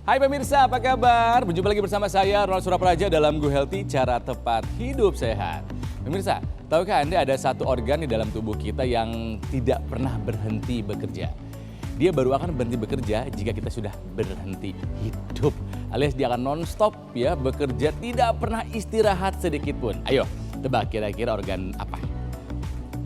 Hai pemirsa, apa kabar? Berjumpa lagi bersama saya, Ronald Surapraja dalam Go Healthy, cara tepat hidup sehat. Pemirsa, tahukah Anda ada satu organ di dalam tubuh kita yang tidak pernah berhenti bekerja? Dia baru akan berhenti bekerja jika kita sudah berhenti hidup. Alias dia akan non-stop ya, bekerja tidak pernah istirahat sedikit pun. Ayo, tebak kira-kira organ apa?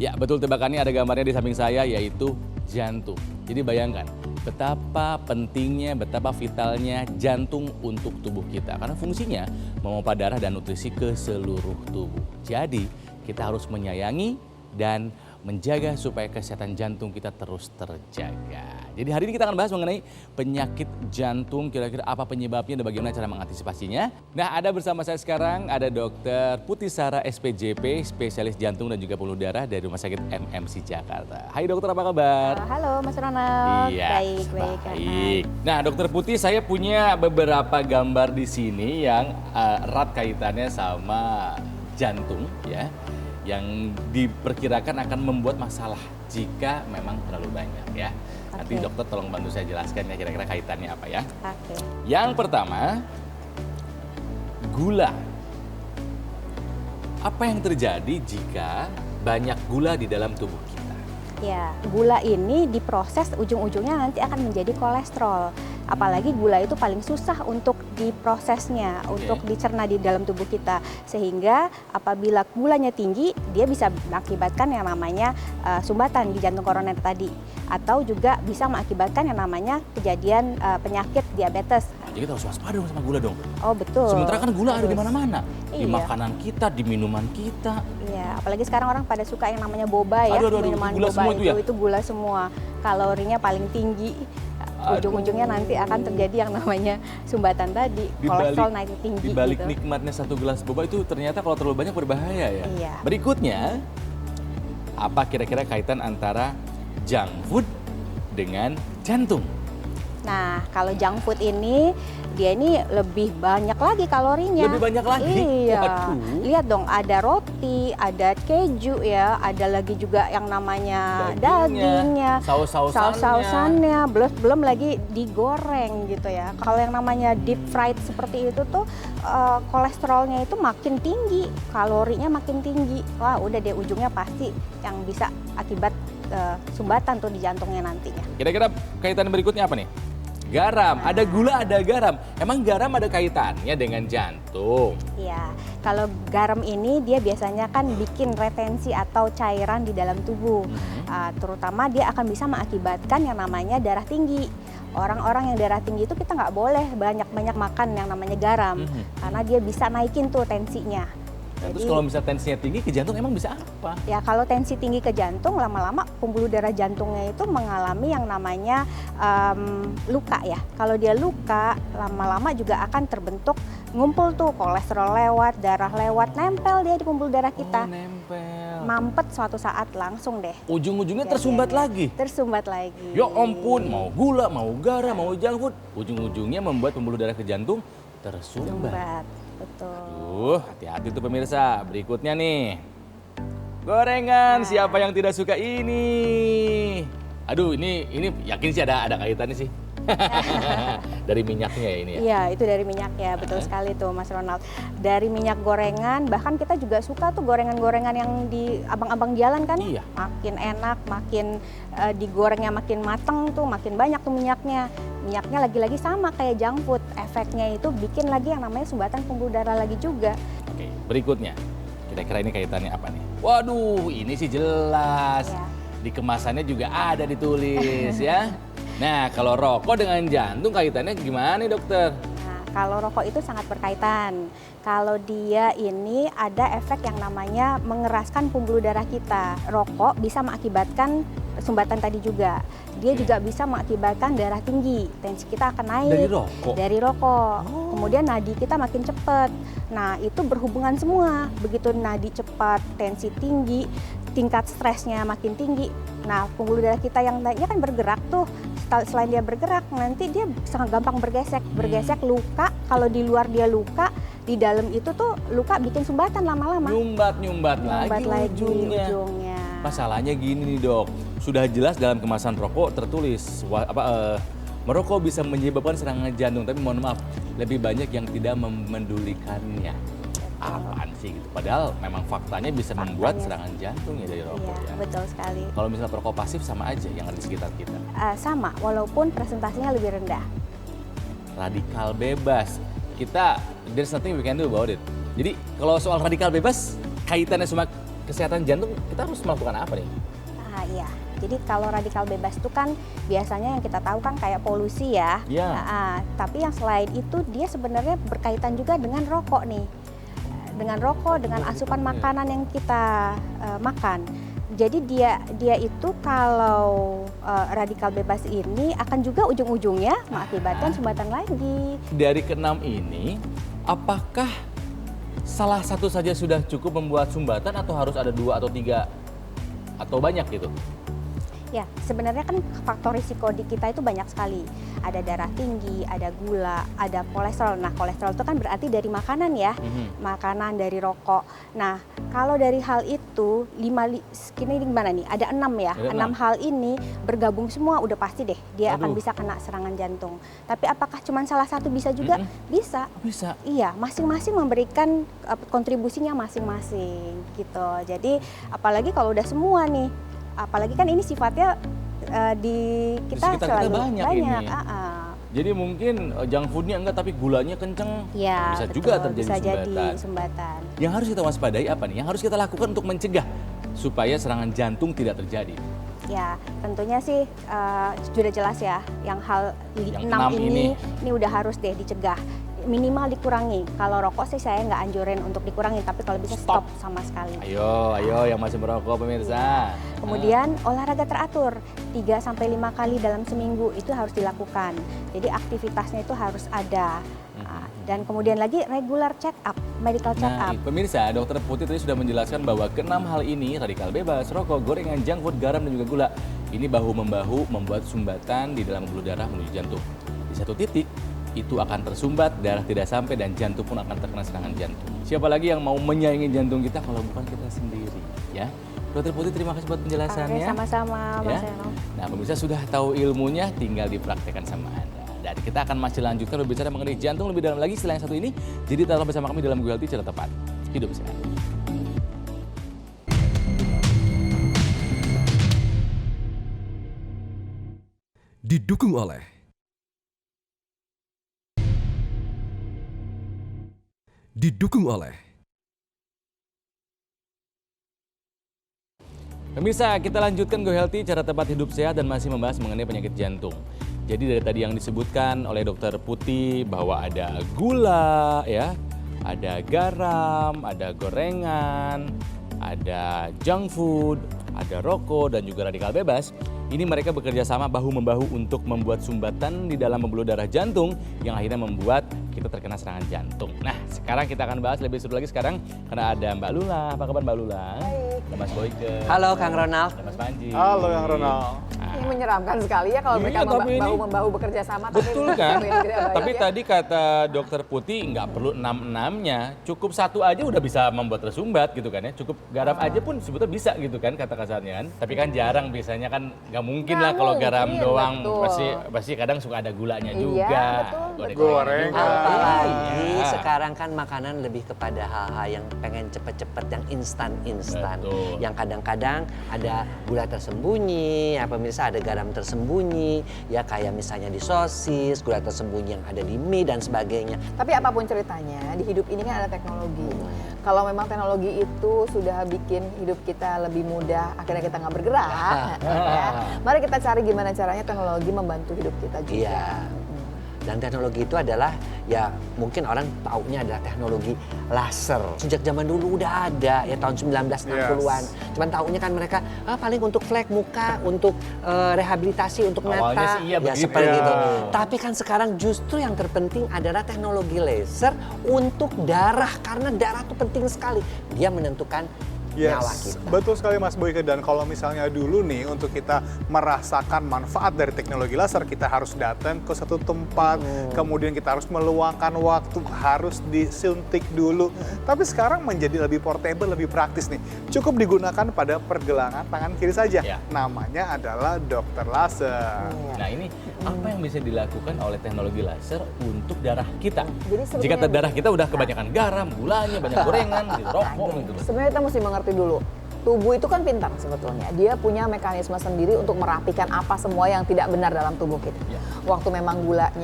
Ya, betul tebakannya, ada gambarnya di samping saya, yaitu jantung. Jadi bayangkan betapa pentingnya, betapa vitalnya jantung untuk tubuh kita. Karena fungsinya memompa darah dan nutrisi ke seluruh tubuh. Jadi kita harus menyayangi dan menjaga supaya kesehatan jantung kita terus terjaga. Jadi hari ini kita akan bahas mengenai penyakit jantung, kira-kira apa penyebabnya dan bagaimana cara mengantisipasinya. Nah, ada bersama saya sekarang ada Dr. Putih Sara SPJP, spesialis jantung dan juga pembuluh darah dari Rumah Sakit MMC Jakarta. Hai dokter, apa kabar? Halo Mas Ronald, Iya, baik. Nah dokter Putih, saya punya beberapa gambar di sini yang erat kaitannya sama jantung ya, yang diperkirakan akan membuat masalah jika memang terlalu banyak ya. Nanti dokter tolong bantu saya jelaskan ya kira-kira kaitannya apa ya. Oke. Yang pertama, gula. Apa yang terjadi jika banyak gula di dalam tubuh kita? Ya, gula ini diproses ujung-ujungnya nanti akan menjadi kolesterol. Apalagi gula itu paling susah untuk diprosesnya, untuk dicerna di dalam tubuh kita. Sehingga apabila gulanya tinggi, dia bisa mengakibatkan yang namanya sumbatan di jantung koroner tadi. Atau juga bisa mengakibatkan yang namanya kejadian penyakit diabetes. Jadi kita harus waspada sama gula dong. Oh betul. Sementara kan gula ada di mana-mana. Di Iya. makanan kita, di minuman kita. Iya, apalagi sekarang orang pada suka yang namanya boba ya. Aduh, Minuman gula boba semua itu ya? itu gula semua. Kalorinya paling tinggi. Ujung-ujungnya nanti akan terjadi yang namanya sumbatan tadi, kolesterol naik tinggi. Di balik gitu. nikmatnya satu gelas boba itu ternyata kalau terlalu banyak berbahaya ya. Iya. Berikutnya, apa kira-kira kaitan antara junk food dengan jantung? Nah, kalau junk food ini, dia ini lebih banyak lagi kalorinya. Lebih banyak lagi? Iya. Waduh. Lihat dong, ada roti, ada keju ya, ada lagi juga yang namanya dagingnya, saus-sausannya, belum lagi digoreng gitu ya. Kalau yang namanya deep fried seperti itu tuh kolesterolnya itu makin tinggi, kalorinya makin tinggi. Wah, udah deh ujungnya pasti yang bisa akibat sumbatan tuh di jantungnya nantinya. Kira-kira kaitan berikutnya apa nih? Garam, ada gula, ada garam. Emang garam ada kaitannya dengan jantung? Iya, kalau garam ini dia biasanya kan bikin retensi atau cairan di dalam tubuh. Terutama dia akan bisa mengakibatkan yang namanya darah tinggi. Orang-orang yang darah tinggi itu kita nggak boleh banyak-banyak makan yang namanya garam. Karena dia bisa naikin tuh tensinya. Nah, terus kalau misalnya tensinya tinggi ke jantung emang bisa apa? Ya kalau tensi tinggi ke jantung, lama-lama pembuluh darah jantungnya itu mengalami yang namanya luka ya. Kalau dia luka, lama-lama juga akan terbentuk ngumpul tuh kolesterol lewat, darah lewat, nempel dia di pembuluh darah kita. Oh, nempel. Mampet suatu saat langsung deh. Ujung-ujungnya tersumbat lagi? Tersumbat lagi. Ya ampun, mau gula, mau garam, mau junk food. Ujung-ujungnya membuat pembuluh darah ke jantung tersumbat. Betul. Hati-hati tuh pemirsa. Berikutnya nih, gorengan. Siapa yang tidak suka ini? Aduh, ini yakin sih ada kaitannya sih. Dari minyaknya ya ini ya? Iya, itu dari minyak ya, betul sekali tuh Mas Ronald. Dari minyak gorengan, bahkan kita juga suka tuh gorengan-gorengan yang di abang-abang jalan kan. Iya. Makin enak, makin digorengnya makin mateng tuh, makin banyak tuh minyaknya. Minyaknya lagi-lagi sama kayak junk food, efeknya itu bikin lagi yang namanya sumbatan pembuluh darah lagi juga. Oke, berikutnya. Kira-kira ini kaitannya apa nih? Waduh, ini sih jelas. Ya. Di kemasannya juga ada ditulis ya. Nah, kalau rokok dengan jantung kaitannya gimana nih dokter? Nah, kalau rokok itu sangat berkaitan. Kalau dia ini ada efek yang namanya mengeraskan pembuluh darah kita. Rokok bisa mengakibatkan sumbatan tadi juga. Dia juga bisa mengakibatkan darah tinggi. Tensi kita akan naik. Dari rokok? Dari rokok. Kemudian nadi kita makin cepat. Nah, itu berhubungan semua. Begitu nadi cepat, tensi tinggi, tingkat stresnya makin tinggi. Nah, pembuluh darah kita yang naiknya kan bergerak tuh. Selain dia bergerak, nanti dia sangat gampang bergesek. Bergesek luka, kalau di luar dia luka, di dalam itu tuh luka bikin sumbatan lama-lama. Nyumbat lagi ujungnya. Masalahnya gini nih dok, sudah jelas dalam kemasan rokok tertulis merokok bisa menyebabkan serangan jantung, tapi mohon maaf, lebih banyak yang tidak memendulikannya. Apaan sih gitu? Padahal memang faktanya bisa membuat serangan jantung ya dari rokok Iya, ya. betul sekali. Kalau misalnya perokok pasif sama aja yang ada di sekitar kita. Sama, walaupun presentasinya lebih rendah. Radikal bebas. Kita, there's nothing we can do about it. Jadi kalau soal radikal bebas, kaitannya sama kesehatan jantung, kita harus melakukan apa nih? Iya. Jadi kalau radikal bebas itu kan biasanya yang kita tahu kan kayak polusi ya. Iya. Tapi yang selain itu dia sebenarnya berkaitan juga dengan rokok nih. Dengan rokok, dengan asupan makanan yang kita makan. Jadi dia itu kalau radikal bebas ini akan juga ujung-ujungnya mengakibatkan sumbatan lagi. Dari keenam ini, apakah salah satu saja sudah cukup membuat sumbatan atau harus ada 2 atau 3 atau banyak gitu? Ya, sebenarnya kan faktor risiko di kita itu banyak sekali. Ada darah tinggi, ada gula, ada kolesterol. Nah, kolesterol itu kan berarti dari makanan ya, makanan dari rokok. Nah, kalau dari hal itu, ini gimana nih? Ada 6 ya, Ada 6 6. hal ini bergabung semua udah pasti deh dia akan Aduh. bisa kena serangan jantung. Tapi apakah cuma salah satu bisa juga? Bisa. Bisa. Iya, masing-masing memberikan kontribusinya masing-masing gitu. Jadi apalagi kalau udah semua nih, apalagi kan ini sifatnya di kita sekitar kita selalu banyak ini. Jadi mungkin junk foodnya enggak tapi gulanya kenceng, Ya, bisa betul, juga terjadi bisa sumbatan. jadi sumbatan. Yang harus kita waspadai apa nih? Yang harus kita lakukan untuk mencegah supaya serangan jantung tidak terjadi? Ya, tentunya sih sudah jelas ya, yang hal Yang 6 enam ini udah harus deh dicegah. Minimal dikurangi. Kalau rokok sih saya nggak anjurin untuk dikurangi, tapi kalau bisa stop sama sekali. Ayo yang masih merokok pemirsa. Kemudian olahraga teratur 3-5 kali dalam seminggu itu harus dilakukan. Jadi aktivitasnya itu harus ada. Dan kemudian lagi regular check up, medical check up. Pemirsa, Dokter Putih tadi sudah menjelaskan bahwa keenam hal ini, radikal bebas, rokok, gorengan, junk food, garam, dan juga gula, ini bahu-membahu membuat sumbatan di dalam pembuluh darah menuju jantung. Di satu titik, itu akan tersumbat, darah tidak sampai, dan jantung pun akan terkena serangan jantung. Siapa lagi yang mau menyaingi jantung kita kalau bukan kita sendiri, ya? Dokter Putih, terima kasih buat penjelasannya. Oke, sama-sama, Mas Eno. Nah, pemirsa sudah tahu ilmunya, tinggal dipraktekkan sama Anda. Dan kita akan masih lanjutkan berbicara mengenai jantung lebih dalam lagi setelah yang satu ini. Jadi tetaplah bersama kami dalam Gue Healthy Cara Tepat Hidup Sehat. Didukung oleh Pemirsa, kita lanjutkan Go Healthy Cara Tepat Hidup Sehat dan masih membahas mengenai penyakit jantung. Jadi dari tadi yang disebutkan oleh Dokter Putih bahwa ada gula, ya, ada garam, ada gorengan, ada junk food, ada rokok, dan juga radikal bebas. Ini mereka bekerja sama bahu-membahu untuk membuat sumbatan di dalam pembuluh darah jantung yang akhirnya membuat kita terkena serangan jantung. Nah, sekarang kita akan bahas lebih seru lagi sekarang karena ada Mbak Lula. Apa kabar Mbak Lula? Baik. Ada Mas Boyke. Halo Kang Ronald. Ada Mas Panji. Halo Kang Ronald. Ini menyeramkan sekali ya kalau Iya, mereka tapi ini- bahu-membahu bekerja sama. Betul kan? Tapi ya. tadi kata Dokter Putih nggak perlu 6-6-nya, cukup satu aja udah bisa membuat tersumbat gitu kan ya. Cukup garam aja pun sebetulnya bisa gitu kan kata kasarnya kan. Tapi kan jarang biasanya kan nggak mungkin lah kalau garam mungkin, doang. betul. Pasti kadang suka ada gulanya Iya, juga. betul. Goreng-gorengan juga. Apalagi Iya. sekarang kan makanan lebih kepada hal-hal yang pengen cepet-cepet, yang instan-instan. Betul. Yang kadang-kadang ada gula tersembunyi, ya pemirsa, ada garam tersembunyi, ya kayak misalnya di sosis, gula tersembunyi yang ada di mie dan sebagainya. Tapi apapun ceritanya, di hidup ini kan ada teknologi. Kalau memang teknologi itu sudah bikin hidup kita lebih mudah, akhirnya kita nggak bergerak, ya. Mari kita cari gimana caranya teknologi membantu hidup kita juga. Iya. Dan teknologi itu adalah, ya mungkin orang taunya adalah teknologi laser. Sejak zaman dulu udah ada, ya tahun 1960-an. Cuman taunya kan mereka paling untuk flek muka, untuk rehabilitasi, untuk Awalnya mata. sih iya ya begitu. seperti Ya. itu. Tapi kan sekarang justru yang terpenting adalah teknologi laser untuk darah. Karena darah itu penting sekali. Dia menentukan nyawa kita. Betul sekali Mas Boyke, dan kalau misalnya dulu nih untuk kita merasakan manfaat dari teknologi laser, kita harus datang ke satu tempat, kemudian kita harus meluangkan waktu, harus disuntik dulu. Tapi sekarang menjadi lebih portable, lebih praktis nih. Cukup digunakan pada pergelangan tangan kiri saja. Ya. Namanya adalah dokter laser. Nah ini apa yang bisa dilakukan oleh teknologi laser untuk darah kita? Jadi Jika sebetulnya darah kita udah kebanyakan garam, gulanya, banyak gorengan, gitu, rokok gitu. Sebenarnya kita mesti mengerti dulu. Tubuh itu kan pintar sebetulnya. Dia punya mekanisme sendiri untuk merapikan apa semua yang tidak benar dalam tubuh kita. Ya. Waktu memang gula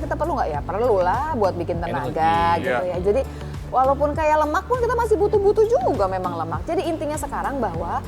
kita perlu nggak ya? Perlu lah buat bikin tenaga Energi, gitu ya. Jadi walaupun kayak lemak pun kita masih butuh juga memang lemak. Jadi intinya sekarang bahwa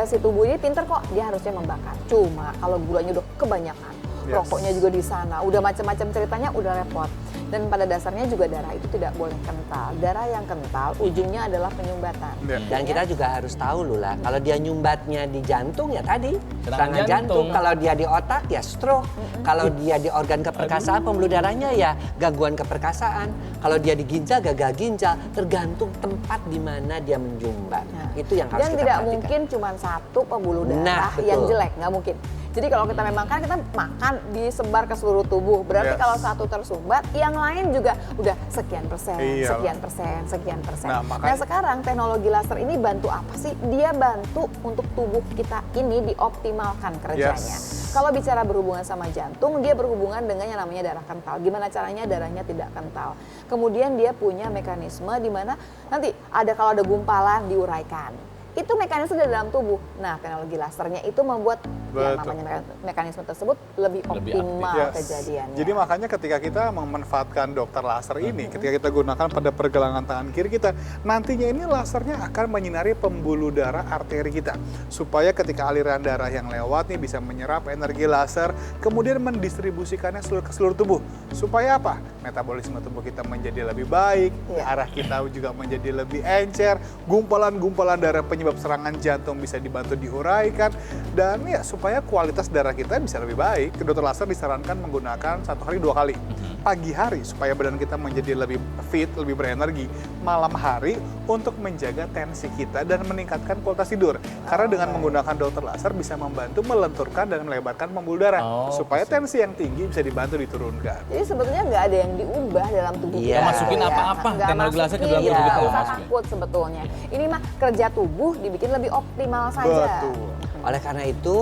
si tubuh ini pintar kok, dia harusnya membakar. Cuma kalau gulanya udah kebanyakan, rokoknya juga di sana, udah macam-macam ceritanya udah repot. Dan pada dasarnya juga darah itu tidak boleh kental. Darah yang kental ujungnya adalah penyumbatan. Dan kita juga harus tahu Lula, kalau dia nyumbatnya di jantung ya tadi Serangan jantung. jantung. Kalau dia di otak ya stroke. Kalau dia di organ keperkasaan, pembuluh darahnya ya gangguan keperkasaan. Kalau dia di ginjal, gagal ginjal. Tergantung tempat di mana dia menyumbat. Itu yang harus Dan kita tidak perhatikan. mungkin cuma satu pembuluh darah Nah, yang betul. jelek, nggak mungkin. Jadi kalau kita memang kan kita makan disebar ke seluruh tubuh, berarti Yes. kalau satu tersumbat, yang lain juga udah sekian persen, Iyalah. sekian persen, sekian persen. Nah, makanya- Nah sekarang teknologi laser ini bantu apa sih? Dia bantu untuk tubuh kita ini dioptimalkan kerjanya. Yes. Kalau bicara berhubungan sama jantung, dia berhubungan dengan yang namanya darah kental. Gimana caranya darahnya tidak kental? Kemudian dia punya mekanisme di mana nanti kalau ada gumpalan diuraikan. Itu mekanisme dari dalam tubuh. Nah, teknologi lasernya itu membuat yang Betul. namanya mekanisme tersebut lebih Lebih optimal Yes. kejadiannya. Jadi makanya ketika kita memanfaatkan dokter laser ini, ketika kita gunakan pada pergelangan tangan kiri kita, nantinya ini lasernya akan menyinari pembuluh darah arteri kita. Supaya ketika aliran darah yang lewat nih bisa menyerap energi laser, kemudian mendistribusikannya ke seluruh tubuh. Supaya apa? Metabolisme tubuh kita menjadi lebih baik, Iya. darah kita juga menjadi lebih encer, gumpalan-gumpalan darah penyebab serangan jantung bisa dibantu diuraikan, dan ya supaya kualitas darah kita bisa lebih baik. Dokter laser disarankan menggunakan 1 hari 2 kali. Pagi hari supaya badan kita menjadi lebih fit, lebih berenergi. Malam hari untuk menjaga tensi kita dan meningkatkan kualitas tidur. Karena dengan menggunakan dokter laser bisa membantu melenturkan dan melebarkan pembuluh darah supaya tensi yang tinggi bisa dibantu diturunkan. Jadi sebetulnya nggak ada yang diubah dalam tubuh Iya. kita. Masukin ya. apa-apa, Nggak teknologi laser ke dalam masukin, tubuh kita, nggak nggak usah masukin. takut sebetulnya. Ini mah kerja tubuh dibikin lebih optimal saja. Betul. Oleh karena itu,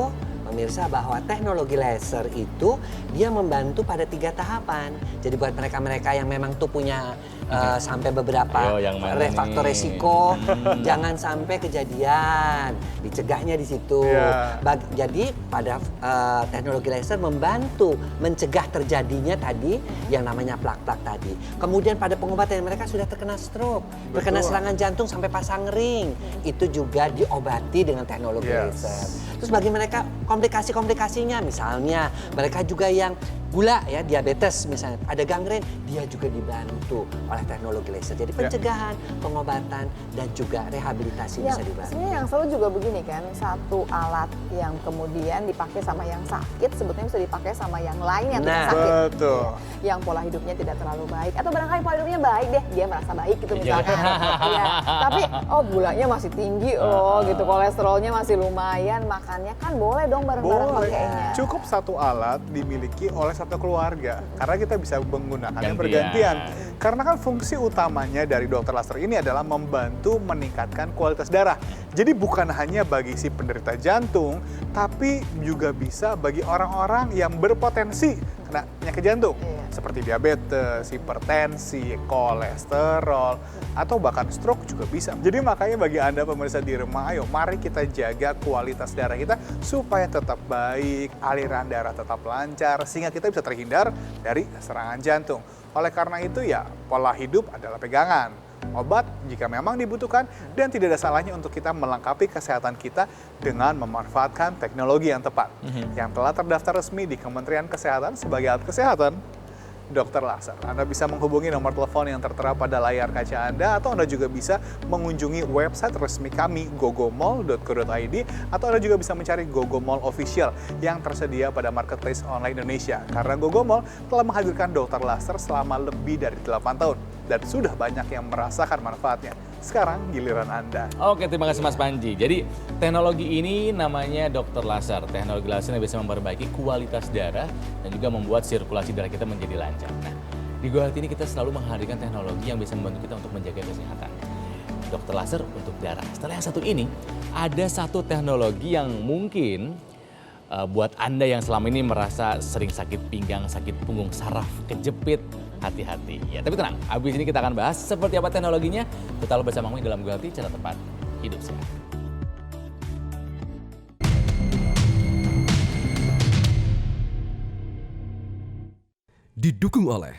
pemirsa, bahwa teknologi laser itu dia membantu pada 3 tahapan. Jadi buat mereka-mereka yang memang tuh punya sampai beberapa Ayo, yang mana faktor nih? resiko, jangan sampai kejadian, dicegahnya di situ. Iya. Jadi pada teknologi laser membantu mencegah terjadinya tadi yang namanya plak-plak tadi. Kemudian pada pengobatan mereka sudah terkena stroke, terkena serangan jantung sampai pasang ring, itu juga diobati dengan teknologi Yes. laser. Terus bagi mereka komplikasi-komplikasinya, misalnya mereka juga yang gula ya, diabetes misalnya, ada gangren, dia juga dibantu oleh teknologi laser. Jadi pencegahan, pengobatan, dan juga rehabilitasi bisa dibantu. Sebenarnya yang selalu juga begini kan, satu alat yang kemudian dipakai sama yang sakit sebetulnya bisa dipakai sama yang lain yang tidak Nah, sakit. betul. Yang pola hidupnya tidak terlalu baik atau barangkali pola hidupnya baik deh, dia merasa baik gitu misalkan. Iya. Tapi gulanya masih tinggi loh gitu, kolesterolnya masih lumayan, makannya kan boleh dong bareng-bareng Boleh. pakainya. Cukup satu alat dimiliki oleh satu keluarga. Karena kita bisa menggunakannya Gantian. bergantian. Karena kan fungsi utamanya dari dokter laser ini adalah membantu meningkatkan kualitas darah. Jadi bukan hanya bagi si penderita jantung, tapi juga bisa bagi orang-orang yang berpotensi kena penyakit jantung. Iya. Seperti diabetes, hipertensi, kolesterol, atau bahkan stroke juga bisa. Jadi makanya bagi Anda pemirsa di rumah, ayo mari kita jaga kualitas darah kita supaya tetap baik, aliran darah tetap lancar, sehingga kita bisa terhindar dari serangan jantung. Oleh karena itu ya, pola hidup adalah pegangan. Obat jika memang dibutuhkan, dan tidak ada salahnya untuk kita melengkapi kesehatan kita dengan memanfaatkan teknologi yang tepat. Yang telah terdaftar resmi di Kementerian Kesehatan sebagai alat kesehatan, dokter laser. Anda bisa menghubungi nomor telepon yang tertera pada layar kaca Anda, atau Anda juga bisa mengunjungi website resmi kami gogomall.co.id, atau Anda juga bisa mencari Gogomall Official yang tersedia pada marketplace online Indonesia. Karena Gogomall telah menghadirkan dokter laser selama lebih dari 8 tahun dan sudah banyak yang merasakan manfaatnya. Sekarang giliran Anda. Oke, terima kasih Mas Panji. Jadi teknologi ini namanya dokter laser. Teknologi laser yang bisa memperbaiki kualitas darah dan juga membuat sirkulasi darah kita menjadi lancar. Nah, di Go Health ini kita selalu menghadirkan teknologi yang bisa membantu kita untuk menjaga kesehatan. Dokter laser untuk darah. Setelah yang satu ini, ada satu teknologi yang mungkin buat Anda yang selama ini merasa sering sakit pinggang, sakit punggung, saraf, kejepit, hati-hati. Ya, tapi tenang, habis ini kita akan bahas seperti apa teknologinya. Tetap bersama kami dalam Go Health, cara tepat hidup sehat. Didukung oleh